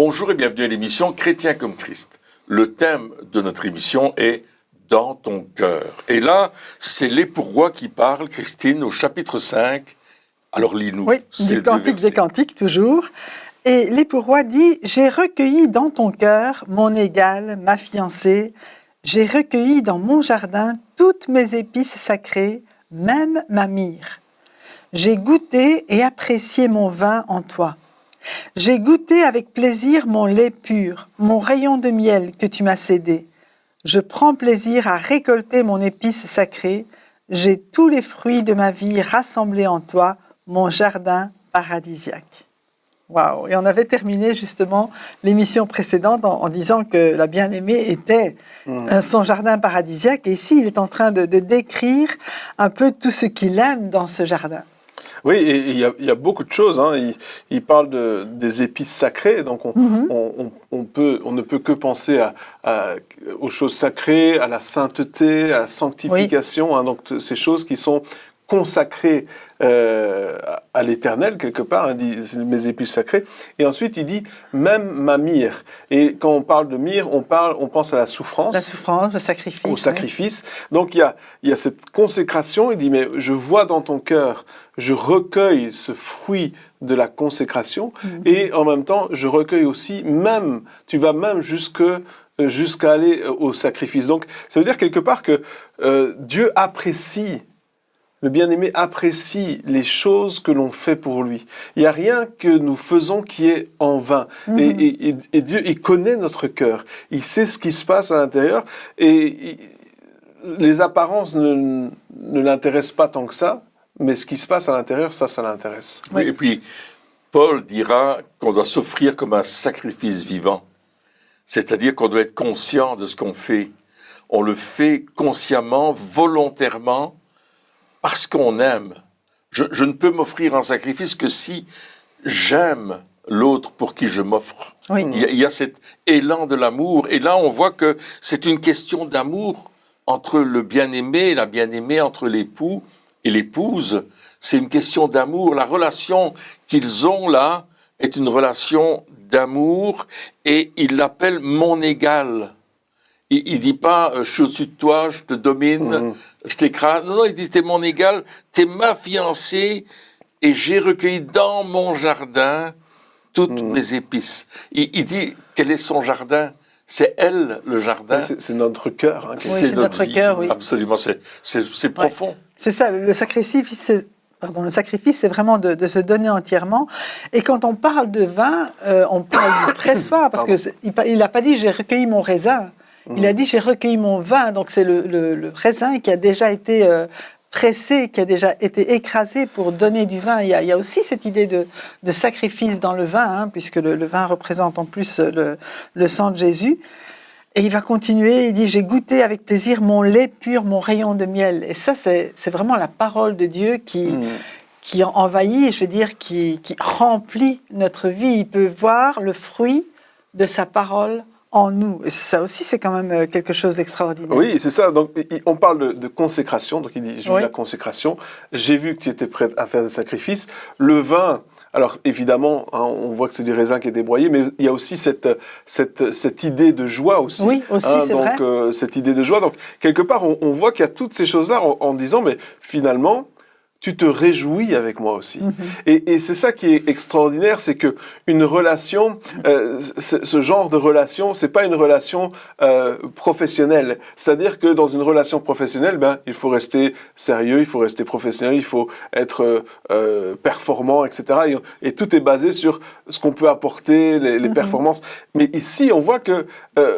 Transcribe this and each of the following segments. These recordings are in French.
Bonjour et bienvenue à l'émission Chrétien comme Christ. Le thème de notre émission est « Dans ton cœur ». Et là, c'est les pourrois qui parlent, Christine, au chapitre 5. Alors lis-nous. Oui, du Cantique des Cantiques, toujours. Et les pourrois dit « J'ai recueilli dans ton cœur mon égal, ma fiancée. J'ai recueilli dans mon jardin toutes mes épices sacrées, même ma myrrhe. J'ai goûté et apprécié mon vin en toi. J'ai goûté avec plaisir mon lait pur, mon rayon de miel que tu m'as cédé. Je prends plaisir à récolter mon épice sacrée. J'ai tous les fruits de ma vie rassemblés en toi, mon jardin paradisiaque. » Waouh! Et on avait terminé justement l'émission précédente en disant que la bien-aimée était son jardin paradisiaque. Et ici, il est en train de décrire un peu tout ce qu'il aime dans ce jardin. Oui, et il y a beaucoup de choses. Hein. Il parle des épices sacrées, donc on ne peut que penser aux choses sacrées, à la sainteté, à la sanctification. Oui. Hein, donc ces choses qui sont consacrées à l'Éternel, quelque part, hein, dit mes épices sacrées. Et ensuite, il dit même ma myrrhe. Et quand on parle de myrrhe, on pense à la souffrance. La souffrance, le sacrifice. Au sacrifice. Oui. Donc il y a cette consécration. Il dit mais je vois dans ton cœur, je recueille ce fruit de la consécration, et en même temps, je recueille aussi tu vas même jusqu'à aller au sacrifice. Donc, ça veut dire quelque part que Dieu apprécie, le bien-aimé apprécie les choses que l'on fait pour lui. Il n'y a rien que nous faisons qui est en vain. Et Dieu, il connaît notre cœur. Il sait ce qui se passe à l'intérieur, et les apparences ne l'intéressent pas tant que ça. Mais ce qui se passe à l'intérieur, ça l'intéresse. Oui, et puis, Paul dira qu'on doit s'offrir comme un sacrifice vivant. C'est-à-dire qu'on doit être conscient de ce qu'on fait. On le fait consciemment, volontairement, parce qu'on aime. Je ne peux m'offrir un sacrifice que si j'aime l'autre pour qui je m'offre. Oui. Il y a cet élan de l'amour. Et là, on voit que c'est une question d'amour entre le bien-aimé et la bien-aimée, entre l'époux et l'épouse. C'est une question d'amour. La relation qu'ils ont là est une relation d'amour, et il l'appelle mon égal. Il dit pas je suis au-dessus de toi, je te domine, je t'écrase. Non, il dit t'es mon égal, t'es ma fiancée, et j'ai recueilli dans mon jardin toutes mes épices. Il dit quel est son jardin? C'est elle, le jardin. C'est notre cœur. Hein, c'est notre cœur, oui. Absolument, c'est profond. Ouais. C'est ça, le sacrifice, c'est vraiment de se donner entièrement. Et quand on parle de vin, on parle du pressoir, parce qu'il n'a pas dit « j'ai recueilli mon raisin ». Il a dit « j'ai recueilli mon vin ». Donc c'est le raisin qui a déjà été pressé, qui a déjà été écrasé pour donner du vin. Il y a aussi cette idée de sacrifice dans le vin, hein, puisque le vin représente en plus le sang de Jésus. Et il va continuer, il dit « J'ai goûté avec plaisir mon lait pur, mon rayon de miel ». Et ça, c'est vraiment la parole de Dieu qui envahit, je veux dire, qui remplit notre vie. Il peut voir le fruit de sa parole en nous. Et ça aussi, c'est quand même quelque chose d'extraordinaire. Oui, c'est ça. Donc, on parle de consécration. Donc, il dit « J'ai vu la consécration. J'ai vu que tu étais prête à faire des sacrifices. » Le vin... Alors évidemment, hein, on voit que c'est du raisin qui est débrayé, mais il y a aussi cette idée de joie aussi. Oui, aussi, hein, c'est vrai. Cette idée de joie. Donc quelque part, on voit qu'il y a toutes ces choses-là en disant, mais finalement, tu te réjouis avec moi aussi. Et c'est ça qui est extraordinaire, c'est que une relation, ce genre de relation, c'est pas une relation professionnelle. C'est-à-dire que dans une relation professionnelle, il faut rester sérieux, il faut rester professionnel, il faut être performant, etc. Et tout est basé sur ce qu'on peut apporter, les performances. Mais ici, on voit que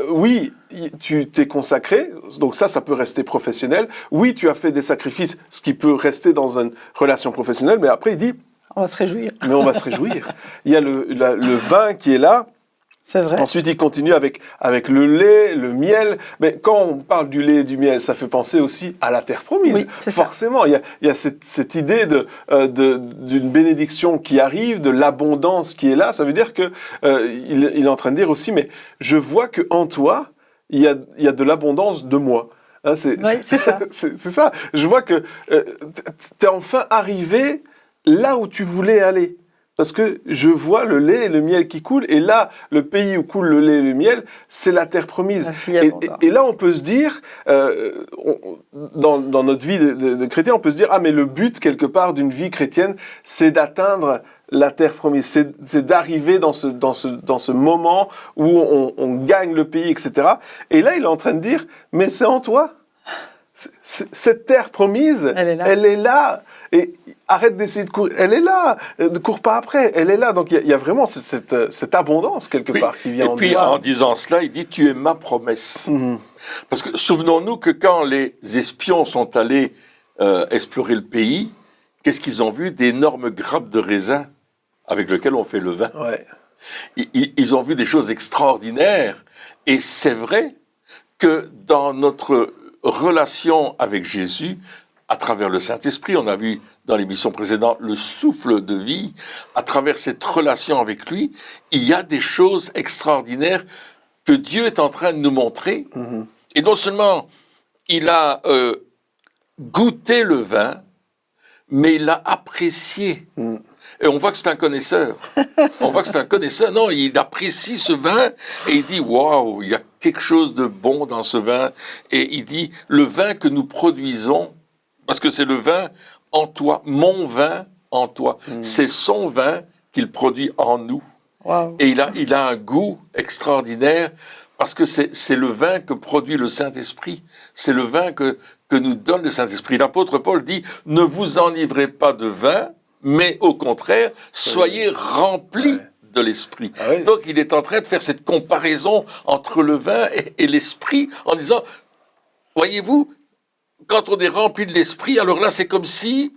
oui, tu t'es consacré, donc ça peut rester professionnel. Oui, tu as fait des sacrifices, ce qui peut rester dans une relation professionnelle, mais après il dit... On va se réjouir. Mais on va se réjouir. Il y a le vin qui est là. C'est vrai. Ensuite, il continue avec le lait, le miel. Mais quand on parle du lait et du miel, ça fait penser aussi à la terre promise. Oui, c'est forcément, il y a cette idée d'une bénédiction qui arrive, de l'abondance qui est là. Ça veut dire que il est en train de dire aussi, mais je vois que en toi, il y a de l'abondance de moi. Hein, oui, c'est ça. c'est ça. Je vois que tu es enfin arrivé là où tu voulais aller. parce que je vois le lait et le miel qui coulent. Et là, le pays où coule le lait et le miel, c'est la terre promise. Et là, on peut se dire, dans notre vie de chrétien, on peut se dire, ah, mais le but, quelque part, d'une vie chrétienne, c'est d'atteindre la terre promise, c'est d'arriver dans ce moment où on gagne le pays, etc. Et là, il est en train de dire, mais c'est en toi. Cette terre promise, elle est là. Et arrête d'essayer de courir. Elle est là. Ne cours pas après. Elle est là. Donc il y a vraiment cette abondance quelque part qui vient en nous. Et puis en disant cela, il dit, tu es ma promesse. Mm-hmm. Parce que souvenons-nous que quand les espions sont allés explorer le pays, qu'est-ce qu'ils ont vu? D'énormes grappes de raisin avec lesquelles on fait le vin. Ouais. Ils ont vu des choses extraordinaires. Et c'est vrai que dans notre relation avec Jésus, à travers le Saint-Esprit, on a vu dans l'émission précédente le souffle de vie, à travers cette relation avec lui, il y a des choses extraordinaires que Dieu est en train de nous montrer. Mm-hmm. Et non seulement il a goûté le vin, mais il l'a apprécié. Mm. Et on voit que c'est un connaisseur. Non, il apprécie ce vin et il dit, waouh, il y a quelque chose de bon dans ce vin. Et il dit, le vin que nous produisons, parce que c'est le vin en toi, mon vin en toi. C'est son vin qu'il produit en nous. Wow. Et il a un goût extraordinaire parce que c'est le vin que produit le Saint-Esprit. C'est le vin que nous donne le Saint-Esprit. L'apôtre Paul dit, ne vous enivrez pas de vin, mais au contraire, soyez remplis de l'Esprit. Ah oui. Donc il est en train de faire cette comparaison entre le vin et l'Esprit en disant, voyez-vous, quand on est rempli de l'Esprit, alors là c'est comme si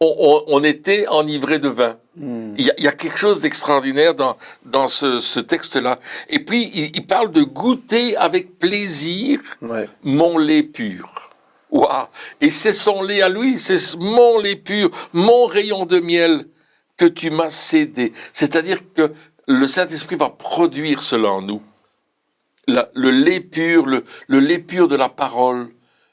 on était enivré de vin. Il y a quelque chose d'extraordinaire dans ce texte-là. Et puis il parle de goûter avec plaisir mon lait pur. Wow. Et c'est son lait à lui, c'est mon lait pur, mon rayon de miel que tu m'as cédé. C'est-à-dire que le Saint-Esprit va produire cela en nous. Le lait pur, le lait pur de la parole,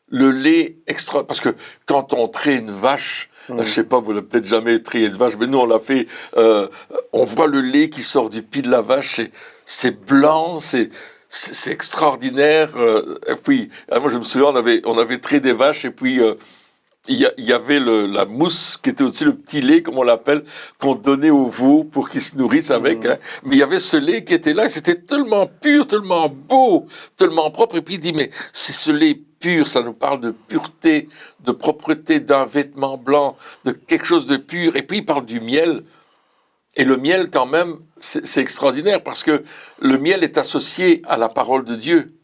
le lait extra... Parce que quand on traite une vache, je sais pas, vous n'avez peut-être jamais traité une vache, mais nous on l'a fait, on voit le lait qui sort du pied de la vache, c'est blanc, c'est extraordinaire. Et puis, moi je me souviens, on avait traité des vaches et puis il y avait la mousse qui était aussi le petit lait, comme on l'appelle, qu'on donnait aux veaux pour qu'ils se nourrissent avec. Hein. Mais il y avait ce lait qui était là, et c'était tellement pur, tellement beau, tellement propre. Et puis il dit, mais c'est ce lait pur, ça nous parle de pureté, de propreté d'un vêtement blanc, de quelque chose de pur. Et puis il parle du miel. Et le miel, quand même, c'est extraordinaire parce que le miel est associé à la parole de Dieu.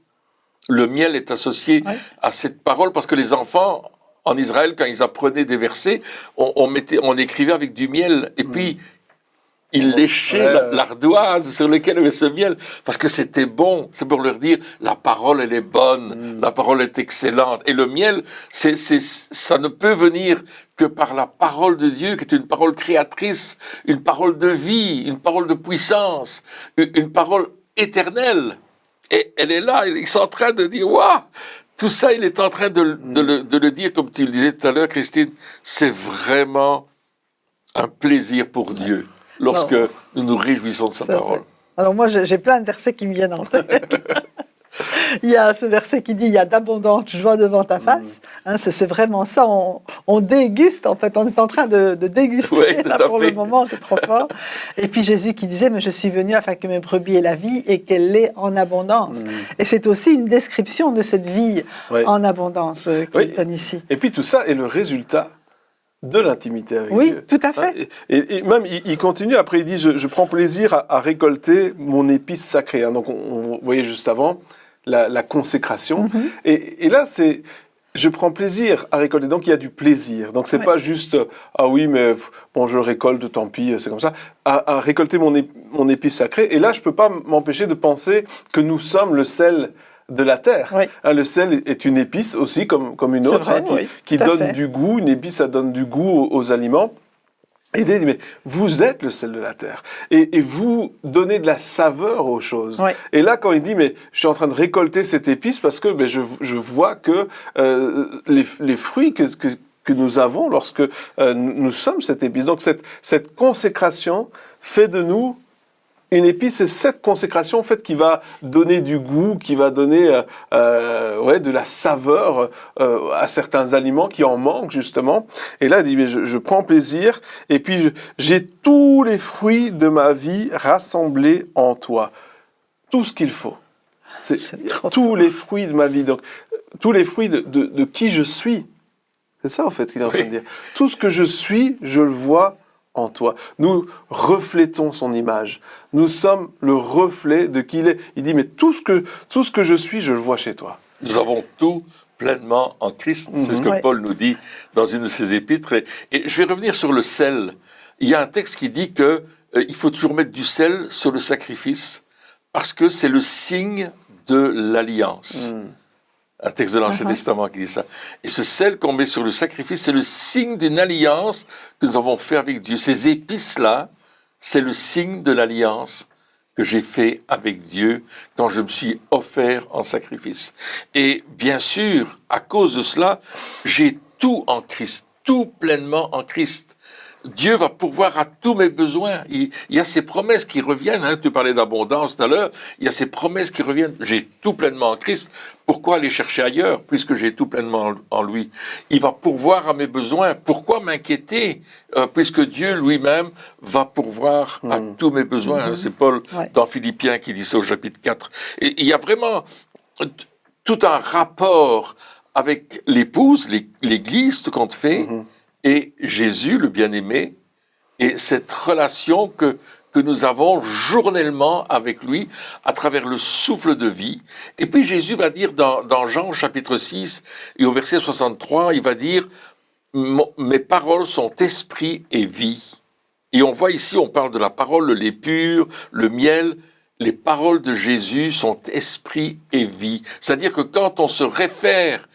Le miel est associé à cette parole parce que les enfants, en Israël, quand ils apprenaient des versets, on écrivait avec du miel et puis ils léchaient l'ardoise sur laquelle il y avait ce miel parce que c'était bon. C'est pour leur dire, la parole, elle est bonne, la parole est excellente. Et le miel, ça ne peut venir que par la parole de Dieu, qui est une parole créatrice, une parole de vie, une parole de puissance, une parole éternelle. Et elle est là, ils sont en train de dire, waouh, tout ça, il est en train de le dire, comme tu le disais tout à l'heure, Christine, c'est vraiment un plaisir pour Dieu lorsque nous nous réjouissons de sa parole. Alors moi, j'ai plein de versets qui me viennent en tête. Il y a ce verset qui dit, il y a d'abondantes joie devant ta face. Hein, c'est vraiment ça, on déguste, en fait, on est en train de déguster là, pour le moment, c'est trop fort. Et puis Jésus qui disait, mais je suis venu afin que mes brebis aient la vie et qu'elle l'ait en abondance. Et c'est aussi une description de cette vie en abondance qu'il donne ici. Et puis tout ça est le résultat de l'intimité avec Dieu. Oui, tout à fait. Et même, il continue, après il dit, je prends plaisir à récolter mon épice sacrée. Hein. Donc on voyait juste avant la consécration. Et là, c'est, je prends plaisir à récolter. Donc il y a du plaisir. Donc c'est pas juste, ah oui, mais bon, je récolte, tant pis, c'est comme ça. À récolter mon épice sacrée. Et là, je peux pas m'empêcher de penser que nous sommes le sel de la terre. Hein, le sel est une épice aussi, comme une autre, vrai, qui donne du goût. Une épice, ça donne du goût aux aliments. Et il dit, mais vous êtes le sel de la terre. Et vous donnez de la saveur aux choses. Et là, quand il dit, mais je suis en train de récolter cette épice parce que je vois que les fruits que que nous avons lorsque nous sommes cette épice. Donc cette consécration fait de nous une épice, c'est cette consécration en fait qui va donner du goût, qui va donner de la saveur à certains aliments qui en manquent justement. Et là, il dit, mais je prends plaisir et puis j'ai tous les fruits de ma vie rassemblés en toi. Tout ce qu'il faut. C'est tous les fruits de ma vie. Donc, tous les fruits de qui je suis. C'est ça en fait qu'il est en train de dire. Tout ce que je suis, je le vois en toi. Nous reflétons son image. Nous sommes le reflet de qui il est. Il dit, mais tout ce que je suis, je le vois chez toi. Nous avons tout pleinement en Christ. C'est ce que Paul nous dit dans une de ses épîtres. Et je vais revenir sur le sel. Il y a un texte qui dit que il faut toujours mettre du sel sur le sacrifice parce que c'est le signe de l'alliance. Un texte de l'Ancien Testament qui dit ça. Et ce sel qu'on met sur le sacrifice, c'est le signe d'une alliance que nous avons fait avec Dieu. Ces épices-là, c'est le signe de l'alliance que j'ai fait avec Dieu quand je me suis offert en sacrifice. Et bien sûr, à cause de cela, j'ai tout en Christ, tout pleinement en Christ. Dieu va pourvoir à tous mes besoins. Il y a ces promesses qui reviennent. Tu parlais d'abondance tout à l'heure. Il y a ces promesses qui reviennent. J'ai tout pleinement en Christ. Pourquoi aller chercher ailleurs puisque j'ai tout pleinement en lui? Il va pourvoir à mes besoins. Pourquoi m'inquiéter puisque Dieu lui-même va pourvoir à tous mes besoins. C'est Paul dans Philippiens qui dit ça au chapitre 4. Et il y a vraiment tout un rapport avec l'épouse, l'Église, tout compte fait, et Jésus, le bien-aimé, et cette relation que nous avons journellement avec lui à travers le souffle de vie. Et puis Jésus va dire dans Jean chapitre 6 et au verset 63, il va dire « Mes paroles sont esprit et vie ». Et on voit ici, on parle de la parole, le lait pur, le miel. Les paroles de Jésus sont esprit et vie. C'est-à-dire que quand on se réfère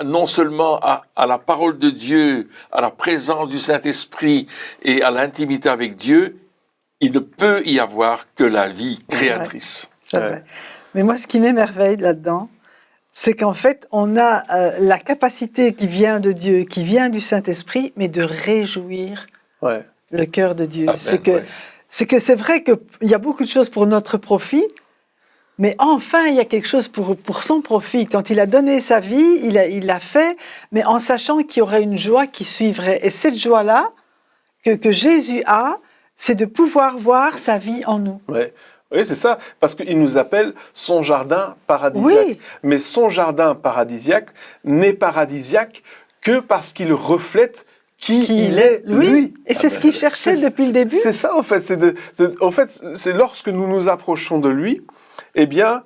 non seulement à la parole de Dieu, à la présence du Saint-Esprit et à l'intimité avec Dieu, il ne peut y avoir que la vie créatrice. C'est vrai. Mais moi, ce qui m'émerveille là-dedans, c'est qu'en fait, on a la capacité qui vient de Dieu, qui vient du Saint-Esprit, mais de réjouir le cœur de Dieu. Amen, c'est vrai qu'il y a beaucoup de choses pour notre profit, mais enfin, il y a quelque chose pour son profit. Quand il a donné sa vie, il l'a fait, mais en sachant qu'il y aurait une joie qui suivrait. Et cette joie-là que Jésus a, c'est de pouvoir voir sa vie en nous. Oui, c'est ça, parce qu'il nous appelle son jardin paradisiaque. Oui. Mais son jardin paradisiaque n'est paradisiaque que parce qu'il reflète qui il est, lui. Et c'est ce qu'il cherchait depuis le début. C'est ça, en fait. C'est lorsque nous nous approchons de lui, eh bien,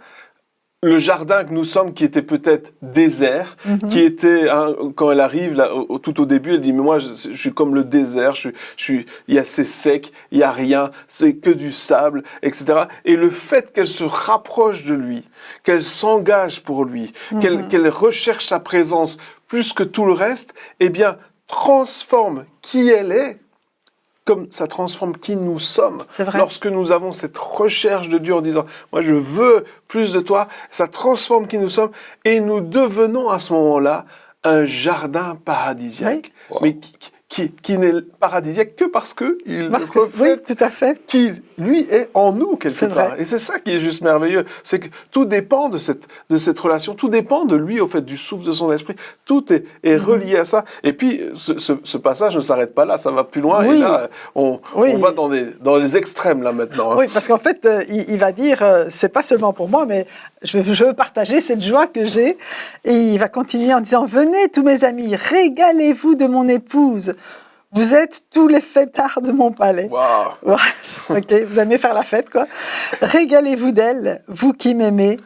le jardin que nous sommes, qui était peut-être désert, qui était, quand elle arrive là, tout au début, elle dit, mais moi, je suis comme le désert, c'est sec, il n'y a rien, c'est que du sable, etc. Et le fait qu'elle se rapproche de lui, qu'elle s'engage pour lui, qu'elle recherche sa présence plus que tout le reste, eh bien, transforme qui elle est, comme ça transforme qui nous sommes. C'est vrai. Lorsque nous avons cette recherche de Dieu en disant « Moi, je veux plus de toi », ça transforme qui nous sommes et nous devenons à ce moment-là un jardin paradisiaque. Wow. Mais qui n'est paradisiaque que parce qu'il reflète tout à fait. qui, lui, est en nous quelque part. Vrai. Et c'est ça qui est juste merveilleux. C'est que tout dépend de cette relation, tout dépend de lui, au fait, du souffle de son esprit. Tout est relié à ça. Et puis, ce passage ne s'arrête pas là, ça va plus loin. Oui. Et là, on va dans les extrêmes, là, maintenant. Oui, parce qu'en fait, il va dire, c'est pas seulement pour moi, mais je veux partager cette joie que j'ai. Et il va continuer en disant, venez tous mes amis, régalez-vous de mon épouse. Vous êtes tous les fêtards de mon palais. Wow. Ok, vous aimez faire la fête, quoi. Régalez-vous d'elle, vous qui m'aimez.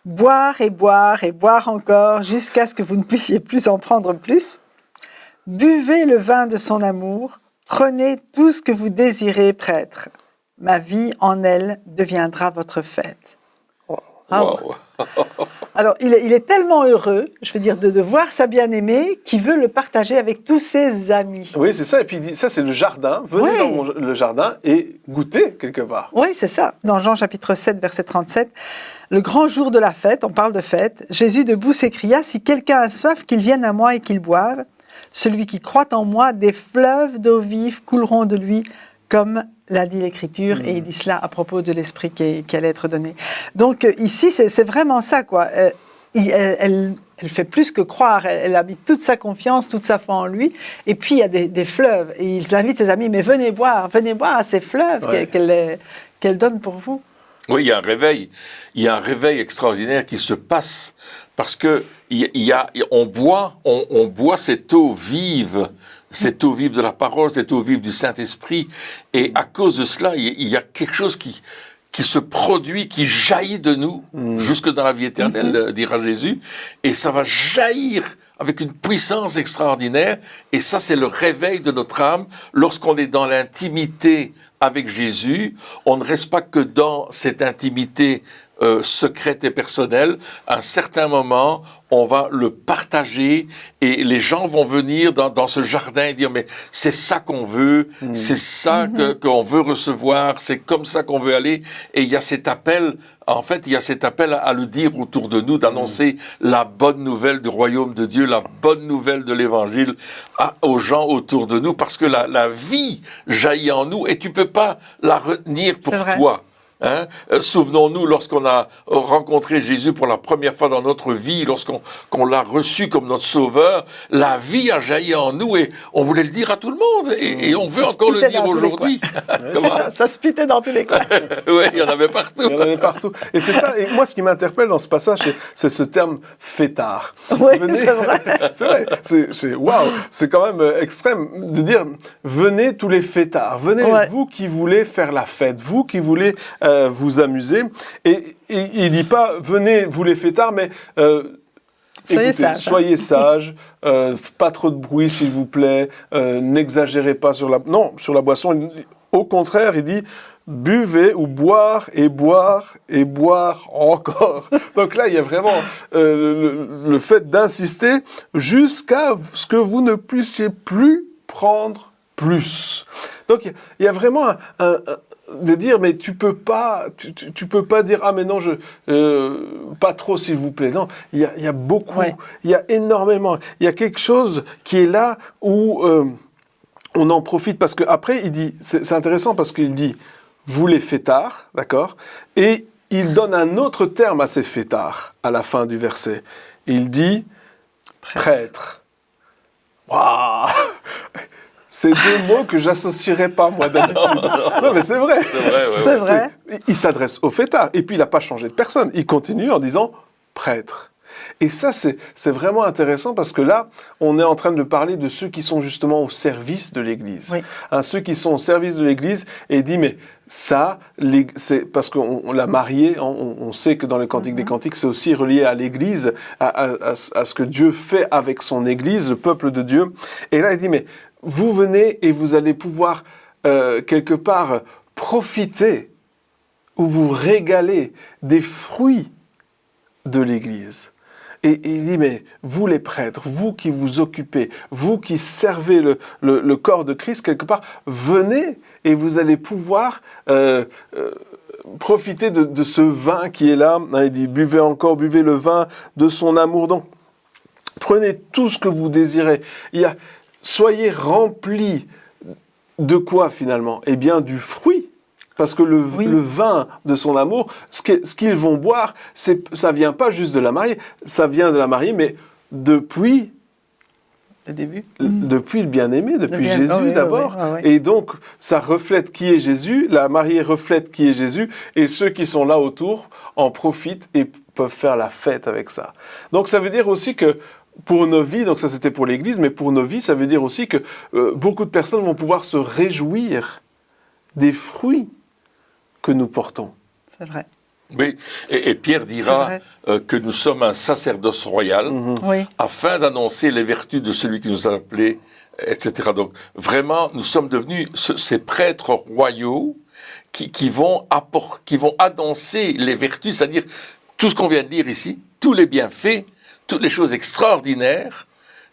Boire et boire et boire encore, jusqu'à ce que vous ne puissiez plus en prendre plus. Buvez le vin de son amour. Prenez tout ce que vous désirez, prêtre. Ma vie en elle deviendra votre fête. Wow. Alors, il est tellement heureux, je veux dire, de voir sa bien-aimée, qui veut le partager avec tous ses amis. Oui, c'est ça. Et puis, il dit, ça, c'est le jardin. Venez dans le jardin et goûtez quelque part. Oui, c'est ça. Dans Jean chapitre 7, verset 37, le grand jour de la fête, on parle de fête, Jésus debout s'écria, « Si quelqu'un a soif, qu'il vienne à moi et qu'il boive. Celui qui croit en moi, des fleuves d'eau vive couleront de lui, comme l'a dit l'Écriture, et il dit cela à propos de l'Esprit qui allait être donné. Donc ici, c'est vraiment ça, quoi. Elle fait plus que croire, elle a mis toute sa confiance, toute sa foi en lui, et puis il y a des fleuves, et il invite ses amis, mais venez boire à ces fleuves qu'elle donne pour vous. Oui, il y a un réveil extraordinaire qui se passe, parce que on boit cette eau vive de la parole, cette eau vive du Saint-Esprit, et à cause de cela, il y a quelque chose qui se produit, qui jaillit de nous, jusque dans la vie éternelle, dira Jésus, et ça va jaillir avec une puissance extraordinaire, et ça c'est le réveil de notre âme. Lorsqu'on est dans l'intimité avec Jésus, on ne reste pas que dans cette intimité secrète et personnelle. À un certain moment, on va le partager et les gens vont venir dans ce jardin et dire mais c'est ça qu'on veut, c'est ça qu'on veut recevoir, c'est comme ça qu'on veut aller. Et il y a cet appel, en fait, il y a cet appel à le dire autour de nous, d'annoncer la bonne nouvelle du royaume de Dieu, la bonne nouvelle de l'évangile aux gens autour de nous, parce que la vie jaillit en nous et tu peux pas la retenir pour toi. Hein? Souvenons-nous, lorsqu'on a rencontré Jésus pour la première fois dans notre vie, qu'on l'a reçu comme notre sauveur, la vie a jailli en nous et on voulait le dire à tout le monde et on veut encore le dire aujourd'hui. Ça se pitait dans tous les coins. Oui, il y en avait partout. Il y en avait partout. Et c'est ça, et moi ce qui m'interpelle dans ce passage, c'est ce terme fêtard. Oui, c'est vrai. C'est vrai, c'est waouh, c'est quand même extrême de dire venez tous les fêtards, venez vous qui voulez faire la fête, vous qui voulez vous amuser. Et il dit pas venez vous les fêtards, mais soyez sages, pas trop de bruit s'il vous plaît, n'exagérez pas sur la boisson. Au contraire, il dit buvez ou boire et boire et boire encore. Donc là, il y a vraiment le fait d'insister jusqu'à ce que vous ne puissiez plus prendre plus. Donc il y a vraiment de dire mais tu peux pas dire ah mais non pas trop s'il vous plaît. Non, il y a beaucoup, il y a énormément, il y a quelque chose qui est là où on en profite parce que après il dit c'est intéressant parce qu'il dit vous les fêtards, d'accord, et il donne un autre terme à ces fêtards à la fin du verset. Il dit prêtre. Waouh. C'est deux mots que j'associerais pas, moi, d'habitude. Non, mais c'est vrai. C'est vrai. Il s'adresse aux fêtards. Et puis, il n'a pas changé de personne. Il continue en disant prêtre. Et ça, c'est vraiment intéressant parce que là, on est en train de parler de ceux qui sont justement au service de l'Église. Oui. Ceux qui sont au service de l'Église, et il dit, mais ça, c'est parce qu'on l'a marié, on sait que dans les Cantiques des Cantiques, c'est aussi relié à l'Église, à ce que Dieu fait avec son Église, le peuple de Dieu. Et là, il dit, mais vous venez et vous allez pouvoir, quelque part, profiter ou vous régaler des fruits de l'Église. Et il dit, mais vous les prêtres, vous qui vous occupez, vous qui servez le corps de Christ, quelque part, venez et vous allez pouvoir profiter de ce vin qui est là. Il dit, buvez encore, buvez le vin de son amour. Donc, prenez tout ce que vous désirez. Soyez remplis de quoi finalement ? Eh bien, du fruit. Parce que le vin de son amour, ce qu'ils vont boire, ça vient pas juste de la mariée, ça vient de la mariée, mais depuis le début, depuis le bien-aimé, depuis Jésus d'abord. Et donc, ça reflète qui est Jésus, la mariée reflète qui est Jésus, et ceux qui sont là autour en profitent et peuvent faire la fête avec ça. Donc, ça veut dire aussi que pour nos vies, donc ça c'était pour l'Église, mais pour nos vies, ça veut dire aussi que beaucoup de personnes vont pouvoir se réjouir des fruits que nous portons. C'est vrai. Oui, et Pierre dira que nous sommes un sacerdoce royal afin d'annoncer les vertus de celui qui nous a appelés, etc. Donc vraiment, nous sommes devenus ces prêtres royaux qui vont annoncer les vertus, c'est-à-dire tout ce qu'on vient de lire ici, tous les bienfaits, toutes les choses extraordinaires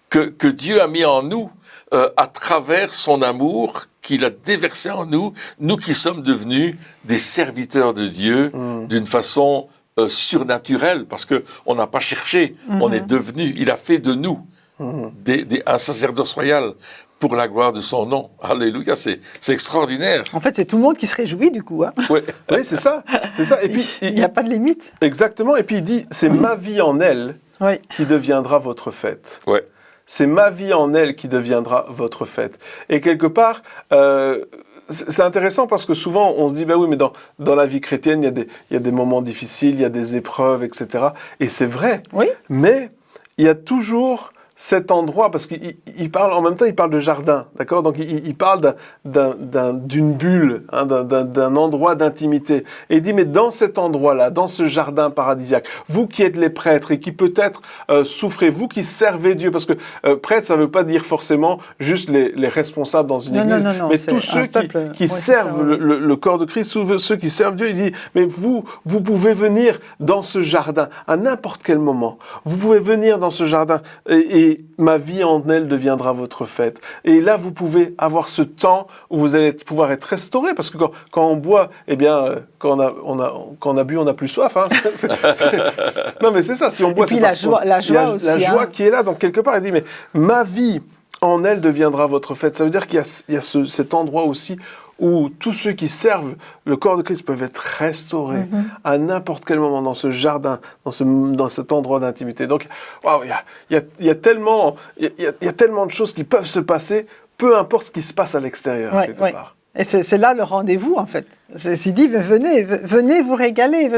que Dieu a mis en nous à travers son amour qu'il a déversé en nous, nous qui sommes devenus des serviteurs de Dieu d'une façon surnaturelle, parce qu'on n'a pas cherché, on est devenu, il a fait de nous un sacerdoce royal pour la gloire de son nom. Alléluia, c'est extraordinaire. En fait, c'est tout le monde qui se réjouit du coup. Hein. Ouais. Oui, c'est ça. Et puis, il n'y a pas de limite. Exactement. Et puis il dit, c'est ma vie en elle qui deviendra votre fête. Ouais. C'est ma vie en elle qui deviendra votre fête. Et quelque part, c'est intéressant parce que souvent on se dit, oui, mais dans la vie chrétienne, il y a des moments difficiles, il y a des épreuves, etc. Et c'est vrai. Oui. Mais il y a toujours cet endroit, parce qu'il parle, en même temps, il parle de jardin, d'accord ? Donc, il parle d'une bulle, hein, d'un endroit d'intimité. Et il dit, mais dans cet endroit-là, dans ce jardin paradisiaque, vous qui êtes les prêtres et qui peut-être souffrez, vous qui servez Dieu, parce que prêtre, ça ne veut pas dire forcément juste les responsables dans une église, mais tous ceux qui servent le corps de Christ, ceux qui servent Dieu, il dit, mais vous pouvez venir dans ce jardin à n'importe quel moment. Vous pouvez venir dans ce jardin et ma vie en elle deviendra votre fête. Et là, vous pouvez avoir ce temps où vous allez pouvoir être restauré, parce que quand on boit, eh bien, quand on a bu, on n'a plus soif. Hein. Non, mais c'est ça. Si on boit, c'est parce la joie aussi. La joie qui est là. Donc quelque part, il dit, mais ma vie en elle deviendra votre fête. Ça veut dire qu'il y a cet endroit aussi où tous ceux qui servent le corps de Christ peuvent être restaurés à n'importe quel moment dans ce jardin, dans cet endroit d'intimité. Donc, il y a tellement de choses qui peuvent se passer, peu importe ce qui se passe à l'extérieur, quelque part. Et c'est là le rendez-vous, en fait. C'est dit, venez vous régaler.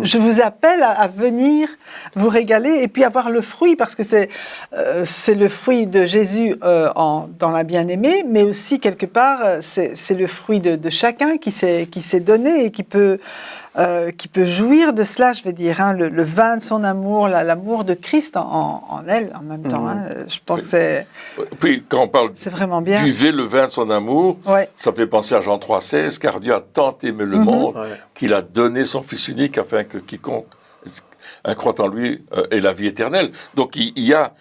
Je vous appelle à venir vous régaler et puis avoir le fruit, parce que c'est le fruit de Jésus dans la bien-aimée, mais aussi, quelque part, c'est le fruit de chacun qui s'est donné et qui peut jouir de cela, je veux dire, hein, le vin de son amour, l'amour de Christ en elle, en même temps. Hein, je pense que c'est... Puis, quand on parle c'est vraiment bien. Buvez le vin de son amour, ça fait penser à Jean 3,16, car Dieu a tant aimé le monde qu'il a donné son Fils unique afin que quiconque croit en lui ait la vie éternelle. Donc, il y a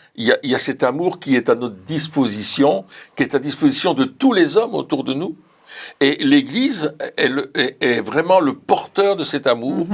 cet amour qui est à notre disposition, qui est à disposition de tous les hommes autour de nous. Et l'Église est vraiment le porteur de cet amour,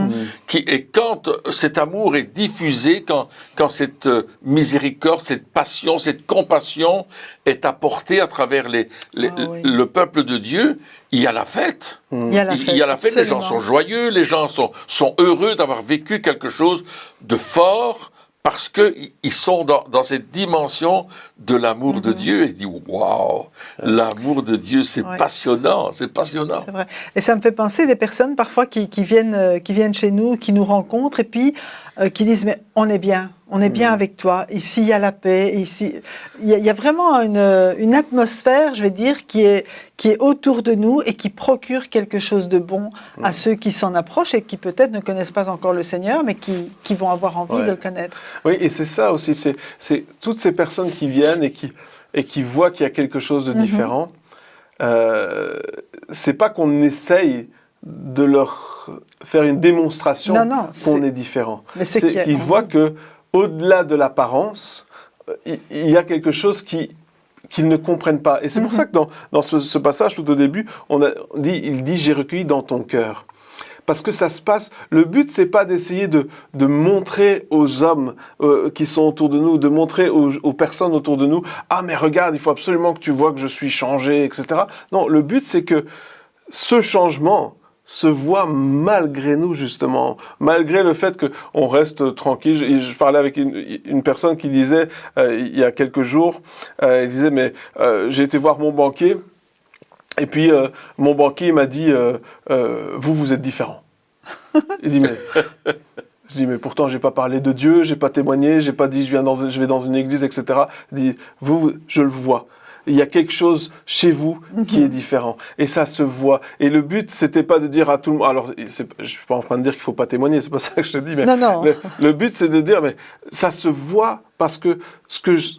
et quand cet amour est diffusé, quand cette miséricorde, cette passion, cette compassion est apportée à travers le peuple de Dieu, il y a la fête. Il y a la fête, les gens sont joyeux, les gens sont heureux d'avoir vécu quelque chose de fort, parce qu'ils sont dans cette dimension de l'amour de Dieu. Et ils disent, waouh, l'amour de Dieu, c'est passionnant, c'est passionnant. C'est vrai. Et ça me fait penser des personnes parfois qui viennent chez nous, qui nous rencontrent et puis qui disent, mais on est bien avec toi, ici il y a la paix, ici il y a vraiment une atmosphère, je vais dire, qui est autour de nous et qui procure quelque chose de bon à ceux qui s'en approchent et qui peut-être ne connaissent pas encore le Seigneur, mais qui vont avoir envie de le connaître. Oui, et c'est ça aussi, c'est toutes ces personnes qui viennent et qui voient qu'il y a quelque chose de différent. C'est pas qu'on essaye de leur faire une démonstration qu'on est différent. Mais c'est qu'ils voient que au-delà de l'apparence, il y a quelque chose qu'ils ne comprennent pas. Et c'est pour ça que dans ce passage, tout au début, il dit « J'ai recueilli dans ton cœur ». Parce que ça se passe, le but, c'est pas d'essayer de montrer aux hommes qui sont autour de nous, de montrer aux personnes autour de nous « Ah, mais regarde, il faut absolument que tu vois que je suis changé, etc. » Non, le but, c'est que ce changement se voit malgré nous, justement, malgré le fait qu'on reste tranquille. Et je parlais avec une personne qui disait, il y a quelques jours, il disait, mais j'ai été voir mon banquier, et puis mon banquier m'a dit, vous êtes différent. Il dit, je dis, mais pourtant, j'ai pas parlé de Dieu, j'ai pas témoigné, j'ai pas dit, je vais dans une église, etc. Il dit, vous, je le vois. Il y a quelque chose chez vous qui est différent. Et ça se voit. Et le but, c'était pas de dire à tout le monde... Alors, je suis pas en train de dire qu'il faut pas témoigner, c'est pas ça que je te dis, mais non. Le but, c'est de dire, mais ça se voit parce que ce que je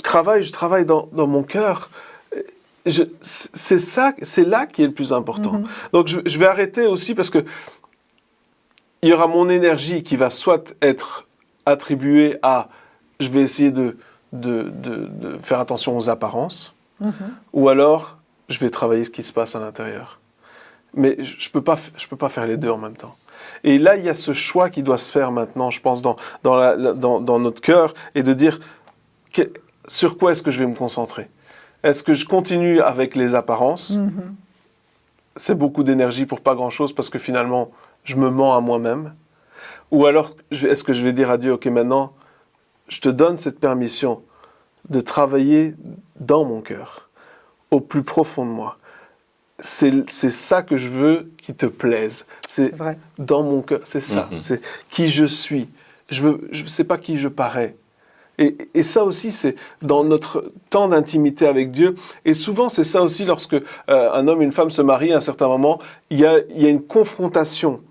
travaille dans mon cœur. C'est là qui est le plus important. Donc, je vais arrêter aussi parce que il y aura mon énergie qui va soit être attribuée à... Je vais essayer de faire attention aux apparences, ou alors je vais travailler ce qui se passe à l'intérieur. Mais je peux pas faire les deux en même temps. Et là, il y a ce choix qui doit se faire maintenant, je pense, dans notre cœur, et de dire sur quoi est-ce que je vais me concentrer? Est-ce que je continue avec les apparences? C'est beaucoup d'énergie pour pas grand-chose parce que finalement, je me mens à moi-même. Ou alors, est-ce que je vais dire à Dieu, OK, maintenant, je te donne cette permission de travailler dans mon cœur, au plus profond de moi. C'est ça que je veux qui te plaise. C'est vrai. Dans mon cœur, c'est ça. C'est qui je suis. Je sais pas qui je parais. Et ça aussi, c'est dans notre temps d'intimité avec Dieu. Et souvent, c'est ça aussi lorsque un homme et une femme se marient à un certain moment, il y a une confrontation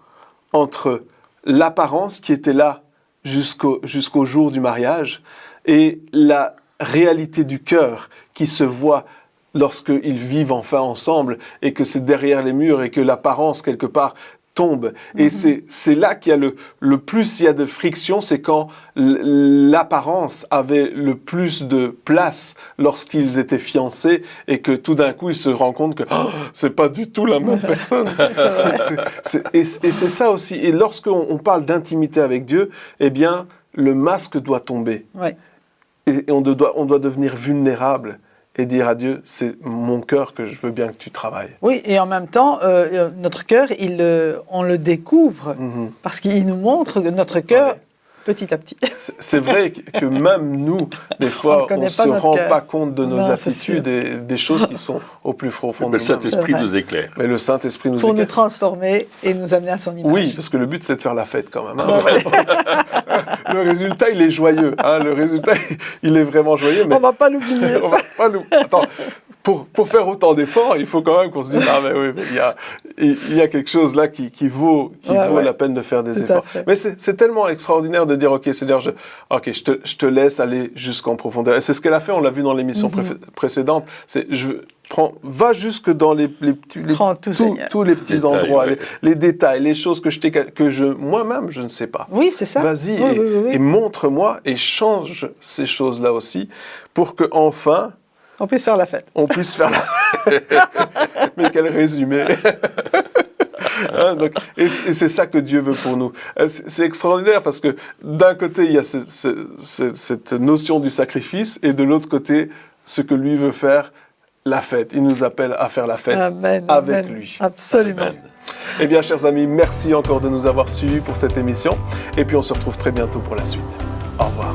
entre l'apparence qui était là jusqu'au jour du mariage et la réalité du cœur qui se voit lorsqu'ils vivent enfin ensemble et que c'est derrière les murs et que l'apparence, quelque part, tombe. Et c'est là qu'il y a le plus il y a de friction, c'est quand l'apparence avait le plus de place lorsqu'ils étaient fiancés et que tout d'un coup, ils se rendent compte que c'est pas du tout la même personne. Et c'est ça aussi. Et lorsqu'on parle d'intimité avec Dieu, eh bien, le masque doit tomber. Ouais. Et on doit devenir vulnérable et dire à Dieu, c'est mon cœur que je veux bien que tu travailles. Oui, et en même temps, notre cœur, on le découvre parce qu'il nous montre notre cœur petit à petit. C'est vrai que même nous, des fois, on ne se rend pas compte de nos attitudes et des choses qui sont au plus profond de nous. Le Saint-Esprit nous éclaire. Mais le Saint-Esprit nous Pour éclaire. nous transformer et nous amener à son image. Oui, parce que le but, c'est de faire la fête quand même. Hein. Le résultat, il est joyeux. Hein. Le résultat, il est vraiment joyeux. Mais on ne va pas l'oublier. Attends, pour faire autant d'efforts, il faut quand même qu'on se dise ah mais oui, mais il y a quelque chose là qui vaut la peine de faire des efforts. Mais c'est tellement extraordinaire de dire ok Seigneur, je te laisse aller jusqu'en profondeur. Et c'est ce qu'elle a fait, on l'a vu dans l'émission précédente. Va jusque dans tous les petits détails, endroits, les détails, les choses que moi-même je ne sais pas. Oui, c'est ça. Vas-y et montre-moi et change ces choses-là aussi pour que enfin on puisse faire la fête. Mais quel résumé. Hein, et c'est ça que Dieu veut pour nous. C'est extraordinaire parce que d'un côté, il y a cette notion du sacrifice et de l'autre côté, ce que lui veut faire, la fête. Il nous appelle à faire la fête avec lui. Absolument. Amen. Eh bien, chers amis, merci encore de nous avoir suivis pour cette émission. Et puis, on se retrouve très bientôt pour la suite. Au revoir.